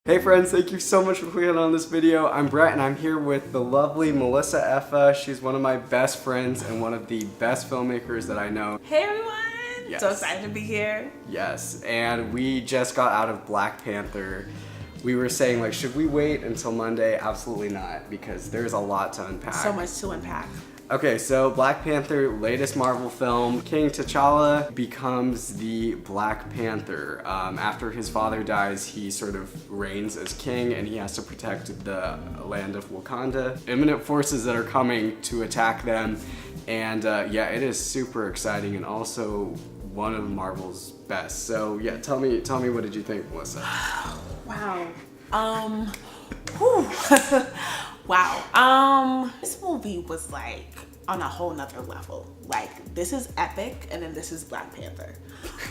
Hey friends, thank you so much for clicking on this video. I'm Brett and I'm here with the lovely Melissa Effa. She's one of my best friends and one of the best filmmakers that I know. Hey everyone! Yes. So excited to be here. Yes, and we just got out of Black Panther. We were saying, like, should we wait until Monday? Absolutely not, because there's a lot to unpack. So much to unpack. Okay, so Black Panther, latest Marvel film. King T'Challa becomes the Black Panther. After his father dies, he sort of reigns as king and he has to protect the land of Wakanda. Imminent forces that are coming to attack them. And yeah, it is super exciting and also one of Marvel's best. So yeah, tell me what did you think, Melissa? Wow. Wow. This movie was like on a whole nother level. Like, this is epic and then this is Black Panther.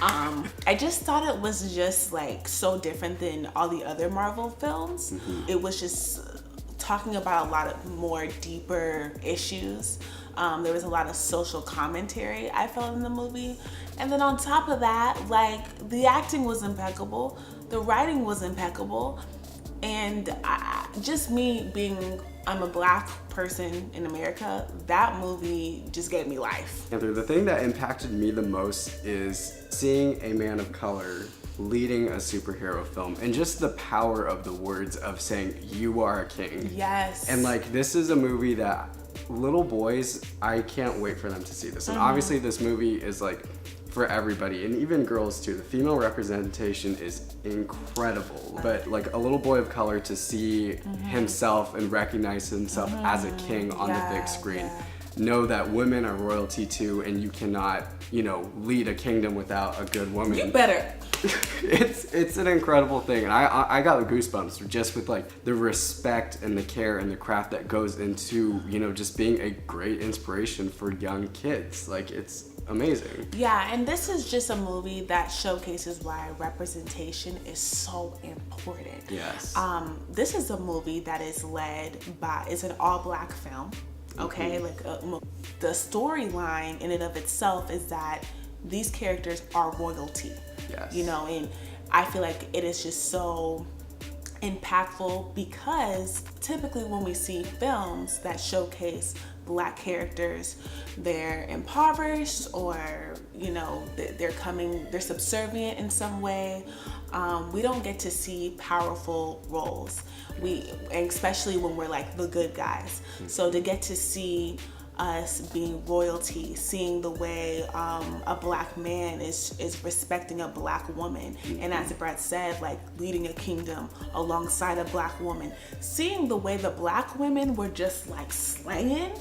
I just thought it was just like so different than all the other Marvel films. It was just talking about a lot of more deeper issues. There was a lot of social commentary I felt in the movie. And then on top of that, like, the acting was impeccable. The writing was impeccable. And just me being, I'm a black person in America, that movie just gave me life. And the thing that impacted me the most is seeing a man of color leading a superhero film and just the power of the words of saying, you are a king. Yes. And like, this is a movie that little boys, I can't wait for them to see this. And obviously this movie is like for everybody and even girls too. The female representation is incredible. But like a little boy of color to see himself and recognize himself as a king on the big screen. Know that women are royalty too and you cannot, you know, lead a kingdom without a good woman. You better. It's an incredible thing, and I got the goosebumps just with like the respect and the care and the craft that goes into, you know, just being a great inspiration for young kids. Like, it's amazing. Yeah, and this is just a movie that showcases why representation is so important. Yes. This is a movie that is led by, it's an all-black film. Okay, like the storyline in and of itself is that these characters are royalty. Yes. You know, and I feel like it is just so impactful because typically when we see films that showcase black characters, they're impoverished or, you know, they're subservient in some way. We don't get to see powerful roles. Especially when we're like the good guys. So to get to see us being royalty, seeing the way a black man is respecting a black woman, and as Brett said, like leading a kingdom alongside a black woman, seeing the way the black women were just like slaying,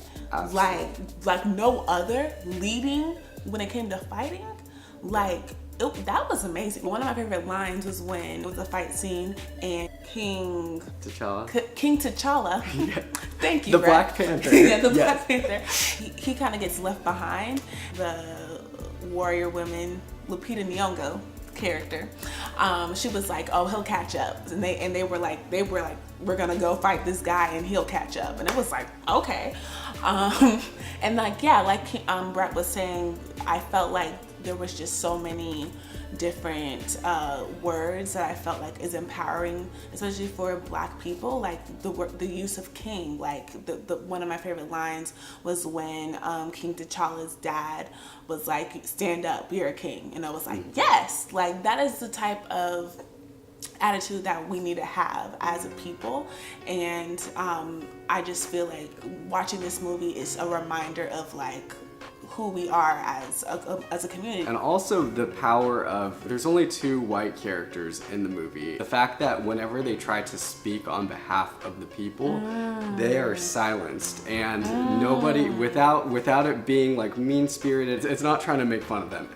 like no other, leading when it came to fighting, like that was amazing. One of my favorite lines was when it was a fight scene and King T'Challa. Yeah. Thank you, The Brett. Black Panther. Yeah, the Black Panther. He kind of gets left behind. The warrior woman, Lupita Nyong'o character, she was like, "Oh, he'll catch up," and they were like, "We're gonna go fight this guy and he'll catch up," and it was like, okay, and like, yeah, like Brett was saying, I felt like there was just so many different words that I felt like is empowering, especially for black people. Like the use of king, like the one of my favorite lines was when King T'Challa's dad was like, "Stand up, you're a king," and I was like, yes, like that is the type of attitude that we need to have as a people. And I just feel like watching this movie is a reminder of like who we are as a community. And also the power of, there's only two white characters in the movie. The fact that whenever they try to speak on behalf of the people, they are silenced, and nobody, without it being like mean-spirited, it's not trying to make fun of them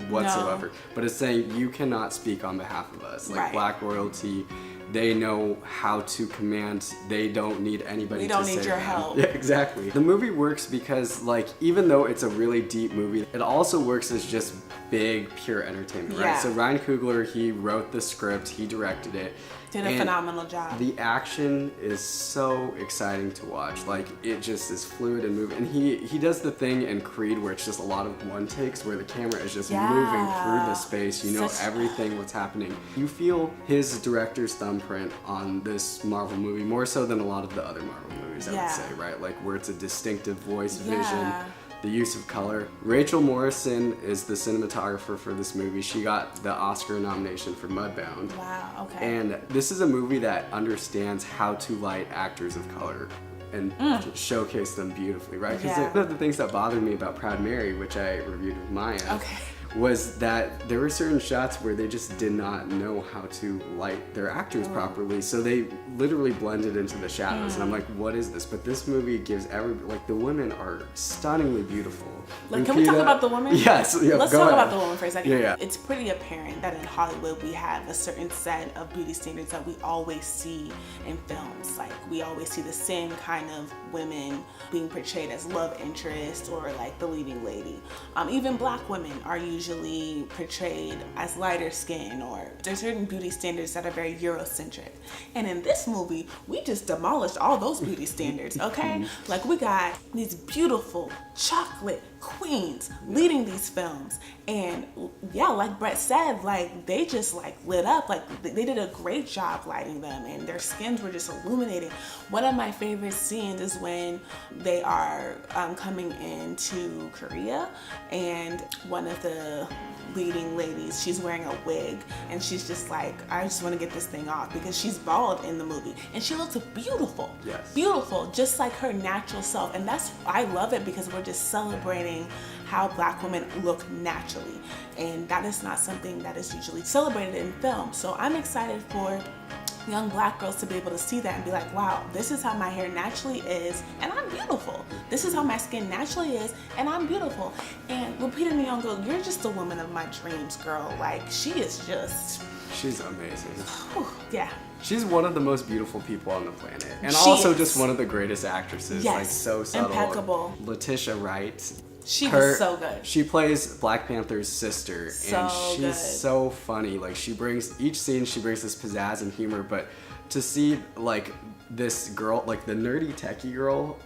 whatsoever, but it's saying you cannot speak on behalf of us. Like black royalty, they know how to command. They don't need anybody to say. We don't need your help. Yeah, exactly. The movie works because, like, even though it's a really deep movie, it also works as just big, pure entertainment, right? So Ryan Coogler, he wrote the script, he directed it, Did a phenomenal job. The action is so exciting to watch. Like, it just is fluid and moving. And he does the thing in Creed where it's just a lot of one takes where the camera is just moving through the space. You know everything what's happening. You feel his director's thumbprint on this Marvel movie more so than a lot of the other Marvel movies, I would say, right? Like, where it's a distinctive voice, vision, the use of color. Rachel Morrison is the cinematographer for this movie. She got the Oscar nomination for Mudbound. Wow, okay. And this is a movie that understands how to light actors of color and showcase them beautifully, right? Because one of the things that bothered me about Proud Mary, which I reviewed with Maya, was that there were certain shots where they just did not know how to light their actors properly, so they literally blended into the shadows. And I'm like, what is this? But this movie gives like, the women are stunningly beautiful. Like, can we talk about the women? Yes. Yeah, Let's talk about the women for a second. Yeah. It's pretty apparent that in Hollywood we have a certain set of beauty standards that we always see in films. Like, we always see the same kind of women being portrayed as love interest or like the leading lady. Even black women are usually portrayed as lighter skin, or there's certain beauty standards that are very Eurocentric. And in this movie, we just demolished all those beauty standards, okay? Like, we got these beautiful chocolate queens leading these films, and yeah, like Brett said, like, they just like lit up. Like, they did a great job lighting them, and their skins were just illuminating. One of my favorite scenes is when they are coming into Korea, and one of the leading ladies, she's wearing a wig, and she's just like, I just want to get this thing off, because she's bald in the movie, and she looks beautiful. Beautiful, just like her natural self. And that's, I love it, because we're just celebrating how black women look naturally, and that is not something that is usually celebrated in film. So I'm excited for young black girls to be able to see that and be like, wow, this is how my hair naturally is, and I'm beautiful. This is how my skin naturally is, and I'm beautiful. And Lupita Nyong'o, you're just the woman of my dreams, girl. Like, she is just... She's amazing. Yeah. She's one of the most beautiful people on the planet. And also just one of the greatest actresses. Yes. Like, so subtle. Impeccable. Letitia Wright. She was so good. She plays Black Panther's sister, and she's so funny. Like, she brings, each scene she brings this pizzazz and humor, but to see like this girl, like the nerdy techie girl,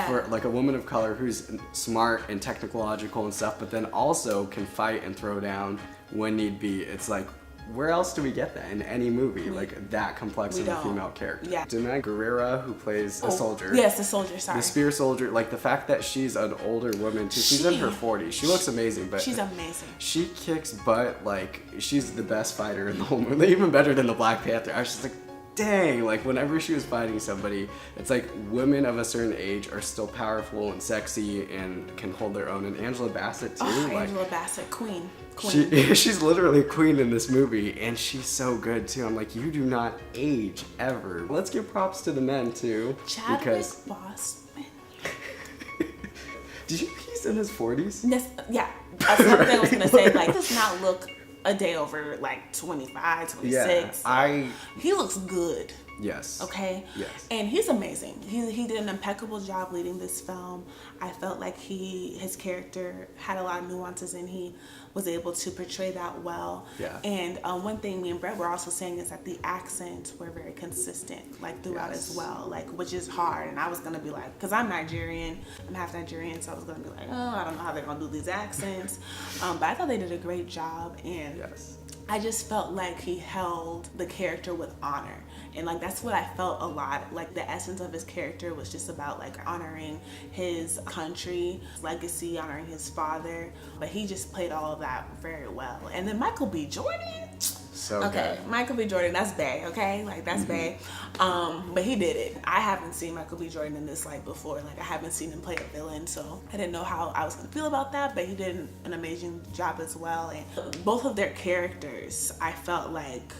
for like a woman of color who's smart and technological and stuff, but then also can fight and throw down when need be. It's like, where else do we get that in any movie? Like, that complex of a female character. Danai Gurira, who plays the soldier. Yes, the soldier, sorry. The spear soldier. Like, the fact that she's an older woman too. She's in her 40s. She looks amazing, but she's amazing. She kicks butt. Like, she's the best fighter in the whole movie. Even better than the Black Panther. I was just like, dang, like, whenever she was fighting somebody, it's like women of a certain age are still powerful and sexy and can hold their own. And Angela Bassett too. Angela Bassett, queen. She's literally a queen in this movie, and she's so good too. I'm like, you do not age ever. Let's give props to the men too. Chadwick Boseman. Did you think he's in his 40s? Yeah, that's another thing I was gonna say. Like, he does not look a day over like 25, 26. Yeah, he looks good. Yes. Okay? Yes. And he's amazing. He did an impeccable job leading this film. I felt like his character had a lot of nuances, and he was able to portray that well. Yeah. And one thing me and Brett were also saying is that the accents were very consistent, like, throughout as well, like, which is hard. And I was gonna be like, because I'm Nigerian, I'm half Nigerian, so I was gonna be like, oh, I don't know how they're gonna do these accents. But I thought they did a great job, and I just felt like he held the character with honor. And like, that's what I felt a lot. Like, the essence of his character was just about like honoring his country, his legacy, honoring his father. But he just played all of that very well. And then Michael B. Jordan. Okay, Michael B. Jordan, that's bae, okay? Like, that's bae. But he did it. I haven't seen Michael B. Jordan in this light before. Like, I haven't seen him play a villain, so I didn't know how I was gonna feel about that, but he did an amazing job as well. And both of their characters, I felt like,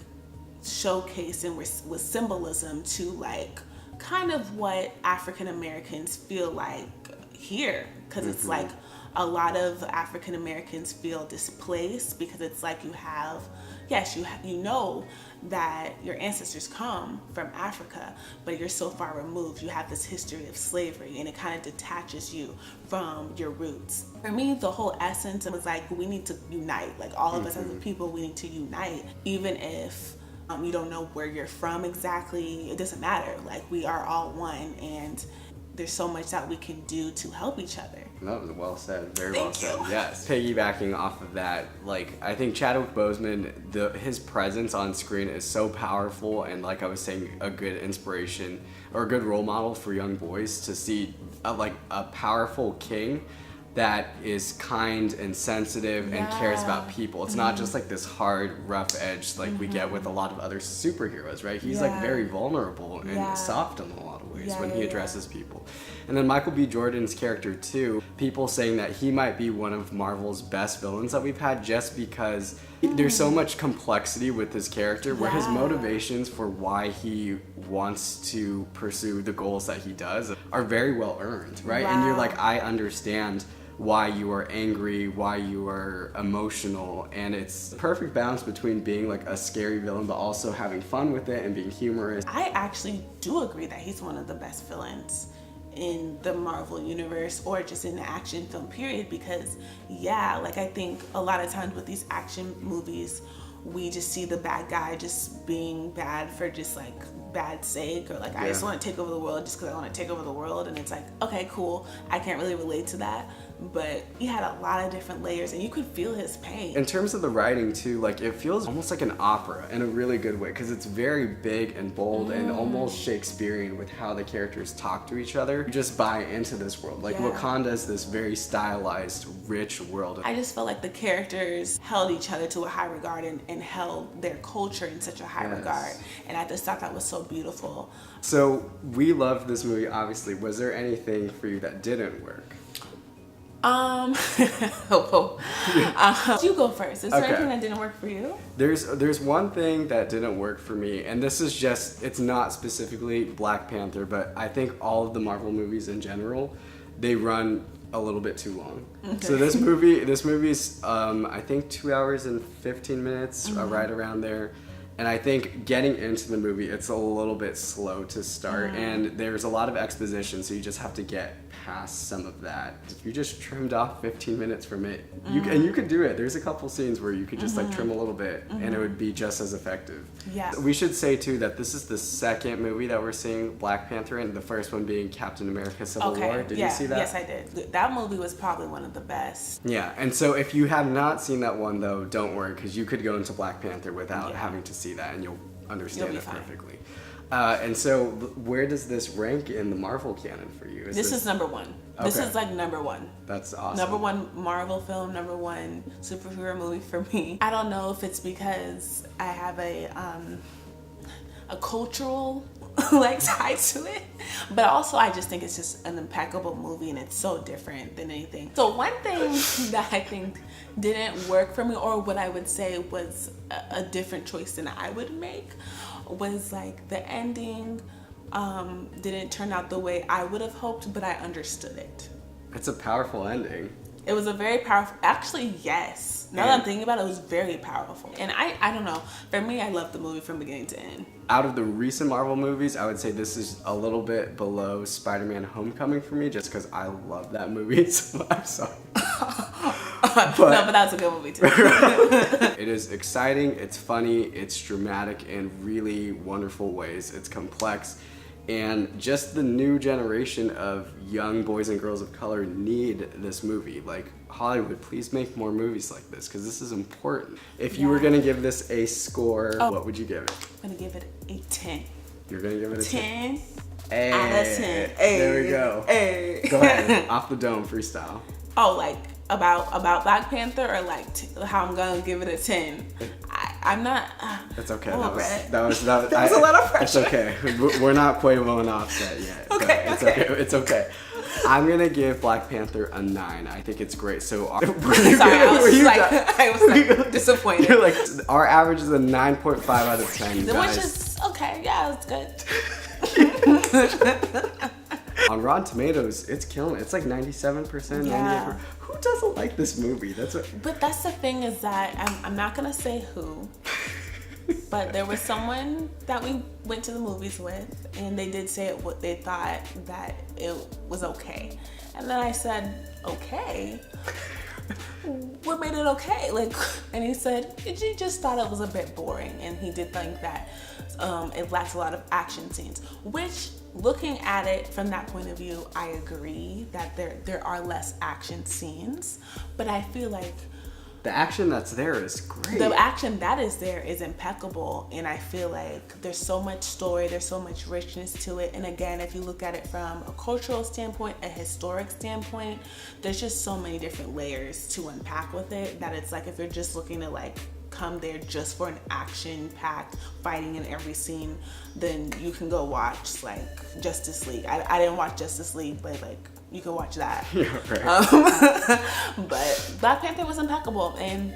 showcasing with symbolism to like kind of what African Americans feel like here, because it's like a lot of African Americans feel displaced, because it's like you know that your ancestors come from Africa, but you're so far removed. You have this history of slavery, and it kind of detaches you from your roots. For me, the whole essence was like, we need to unite. Like, all of us as a people, we need to unite, even if You don't know where you're from exactly. It doesn't matter. Like, we are all one, and there's so much that we can do to help each other. That was well said. Very Thank well said. you. Yes. Piggybacking off of that, like, I think Chadwick Boseman, his presence on screen is so powerful, and like I was saying, a good inspiration or a good role model for young boys to see a powerful king that is kind and sensitive and cares about people. It's not just like this hard, rough edge like we get with a lot of other superheroes, right? He's like very vulnerable and soft in a lot of ways when he addresses people. And then Michael B. Jordan's character too, people saying that he might be one of Marvel's best villains that we've had, just because there's so much complexity with his character, where his motivations for why he wants to pursue the goals that he does are very well earned, right? And you're like, I understand why you are angry, why you are emotional, and it's the perfect balance between being like a scary villain but also having fun with it and being humorous. I actually do agree that he's one of the best villains in the Marvel universe, or just in the action film period, because like, I think a lot of times with these action movies, we just see the bad guy just being bad for just like bad sake, or like, I just want to take over the world just because I want to take over the world, and it's like, okay, cool, I can't really relate to that. But he had a lot of different layers, and you could feel his pain. In terms of the writing too, like, it feels almost like an opera in a really good way, because it's very big and bold and almost Shakespearean with how the characters talk to each other. You just buy into this world. Like, Wakanda is this very stylized, rich world. I just felt like the characters held each other to a high regard, and held their culture in such a high regard. And I just thought that was so beautiful. So we loved this movie, obviously. Was there anything for you that didn't work? You go first. Is there anything that didn't work for you? There's one thing that didn't work for me, and this is just, it's not specifically Black Panther, but I think all of the Marvel movies in general, they run a little bit too long. So this movie's I think 2 hours and 15 minutes, right around there. And I think getting into the movie, it's a little bit slow to start, and there's a lot of exposition, so you just have to get past some of that. If you just trimmed off 15 minutes from it, and you could do it. There's a couple scenes where you could just like trim a little bit, and it would be just as effective. Yeah. We should say too that this is the second movie that we're seeing Black Panther in, the first one being Captain America Civil War. Did you see that? Yes, I did. That movie was probably one of the best. Yeah, and so if you have not seen that one though, don't worry, because you could go into Black Panther without having to see that, and you'll understand it perfectly. And so where does this rank in the Marvel canon for you? This is number one. Okay. This is like number one. That's awesome. Number one Marvel film, number one superhero movie for me. I don't know if it's because I have a cultural like tie to it, but also I just think it's just an impeccable movie, and it's so different than anything. So one thing that I think didn't work for me, or what I would say was a different choice than I would make, was like the ending didn't turn out the way I would have hoped, but I understood it. It's a powerful ending. It was a very powerful, actually, yes. Now that I'm thinking about it, it was very powerful. And I don't know, for me, I loved the movie from beginning to end. Out of the recent Marvel movies, I would say this is a little bit below Spider-Man Homecoming for me, just because I love that movie. So I'm sorry. But that was a good movie too. It is exciting, it's funny, it's dramatic in really wonderful ways, it's complex, and just the new generation of young boys and girls of color need this movie. Like, Hollywood, please make more movies like this, because this is important. If you were gonna give this a score, what would you give it? I'm gonna give it a 10. You're gonna give it a 10? 10 out of 10. Hey. There we go. Hey. Go ahead, off the dome, freestyle. Oh, like about Black Panther, or like how I'm gonna give it a 10? I'm not. It's okay. Oh, That was a lot of pressure. It's okay. We're not Quavo and Offset yet. Okay. It's okay. I'm gonna give Black Panther a 9. I think it's great. So I was disappointed. You're like, our average is a 9.5 out of 10. Which is okay. Yeah, it's good. On Rotten Tomatoes, it's killing it. It's like 97%, 98%. Who doesn't like this movie? But that's the thing, is that I'm not gonna say who, but there was someone that we went to the movies with, and they did say what they thought that it was okay, and then I said, okay. what made it okay? Like, and he said, he just thought it was a bit boring, and he did think that it lacks a lot of action scenes, which, looking at it from that point of view, I agree that there are less action scenes, but I feel like the action that's there is great. The action that is there is impeccable, and I feel like there's so much story, there's so much richness to it. And again, if you look at it from a cultural standpoint, a historic standpoint, there's just so many different layers to unpack with it that it's like, if you're just looking to like come there just for an action-packed fighting in every scene, then you can go watch like Justice League. I didn't watch Justice League, but like, you can watch that. Yeah, right. But Black Panther was impeccable, and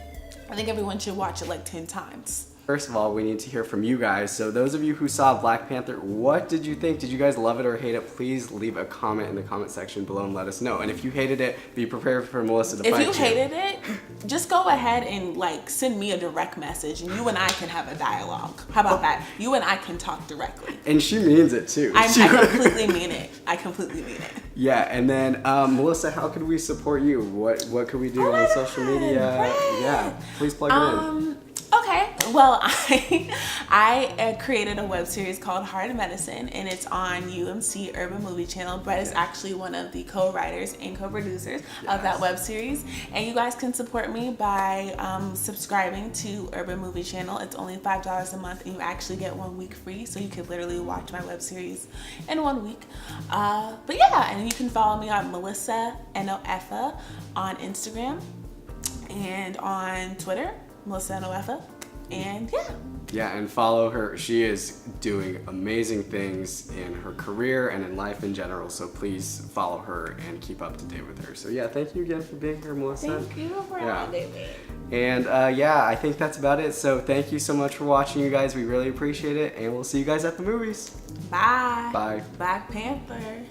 I think everyone should watch it like 10 times. First of all, we need to hear from you guys. So those of you who saw Black Panther, what did you think? Did you guys love it or hate it? Please leave a comment in the comment section below and let us know. And if you hated it, be prepared for Melissa to fight you. If you hated it, just go ahead and like send me a direct message, and you and I can have a dialogue. How about that? You and I can talk directly. And she means it too. I completely mean it. I completely mean it. Yeah, and then Melissa, how could we support you? What could we do on social media? Right. Yeah, please plug it in. Okay, well, I created a web series called Hard Medicine, and it's on UMC Urban Movie Channel. Brett is actually one of the co-writers and co-producers of that web series, and you guys can support me by subscribing to Urban Movie Channel. It's only $5 a month, and you actually get 1 week free, so you can literally watch my web series in 1 week. But yeah, and you can follow me on Melissa Eno Effa on Instagram and on Twitter, Melissa Eno Effa, and yeah, and follow her. She is doing amazing things in her career and in life in general, so please follow her and keep up to date with her. So yeah, thank you again for being here, Melissa. Thank you for having me. And yeah, I think that's about it. So thank you so much for watching, you guys. We really appreciate it, and we'll see you guys at the movies. Bye. Bye. Black Panther.